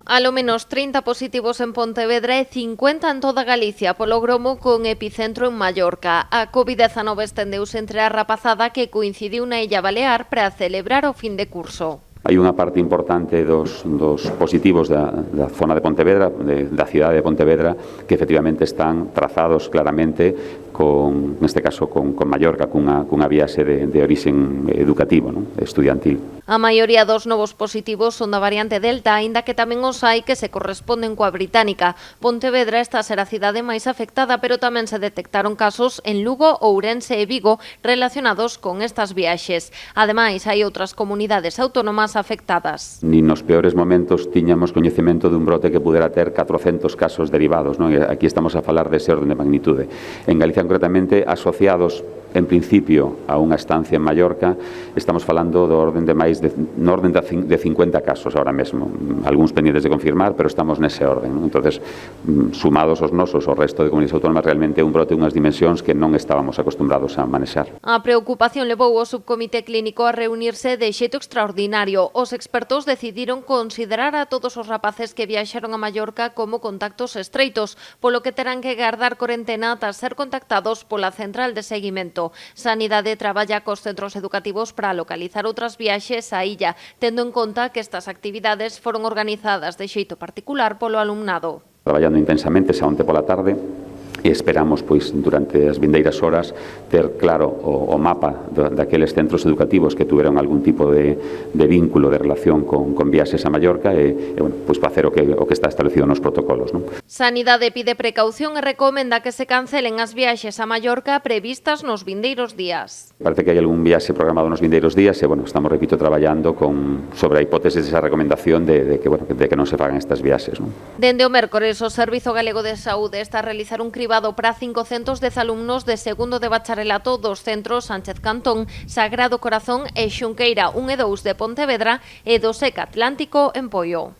A lo menos 30 positivos en Pontevedra e 50 en toda Galicia polo gromo con epicentro en Mallorca. A COVID-19 estendeuse entre a rapazada que coincidiu na Illa Balear para celebrar o fin de curso. Hai unha parte importante dos positivos da zona de Pontevedra, da cidade de Pontevedra, que efectivamente están trazados claramente neste caso con Mallorca, cunha viaxe de orixen educativo, non? Estudiantil. A maioría dos novos positivos son da variante Delta, aínda que tamén os hai que se corresponden coa británica. Pontevedra está a ser a cidade máis afectada, pero tamén se detectaron casos en Lugo, Ourense e Vigo relacionados con estas viaxes. Ademais, hai outras comunidades autónomas afectadas. Ni nos peores momentos tiñamos coñecemento dun brote que pudera ter 400 casos derivados, non? Aquí estamos a falar dese orden de magnitude. En Galicia, concretamente, asociados en principio a unha estancia en Mallorca, estamos falando no orden de 50 casos ahora mesmo. Algúns pendientes de confirmar, pero estamos nese orden, non? Entonces, sumados os nosos, o resto de comunidades autónomas, realmente un brote unhas dimensións que non estábamos acostumbrados a manexar. A preocupación levou o subcomité clínico a reunirse de xeito extraordinario. Os expertos decidiron considerar a todos os rapaces que viaxaron a Mallorca como contactos estreitos, polo que terán que guardar corentena ata ser contactados pola central de seguimento. Sanidade traballa cos centros educativos para localizar outras viaxes á illa, tendo en conta que estas actividades foron organizadas de xeito particular polo alumnado. Traballando intensamente xa onte pola tarde, e esperamos, pois, durante as vindeiras horas, ter claro o mapa daqueles centros educativos que tuveron algún tipo de vínculo, de relación con viaxes a Mallorca e bueno, pois, para hacer o que está establecido nos protocolos, non? Sanidade pide precaución e recomenda que se cancelen as viaxes a Mallorca previstas nos vindeiros días. Parece que hai algún viaxe programado nos vindeiros días e, bueno, estamos, repito, traballando sobre a hipótesis desa recomendación de que non se fagan estas viaxes, non? Dende o mércores, o Servizo Galego de Saúde está a realizar un cribado para 510 alumnos de segundo de bacharelato dos centros Sánchez Cantón, Sagrado Corazón e Xunqueira 1 e 2 de Pontevedra e do SEC Atlántico en Poio.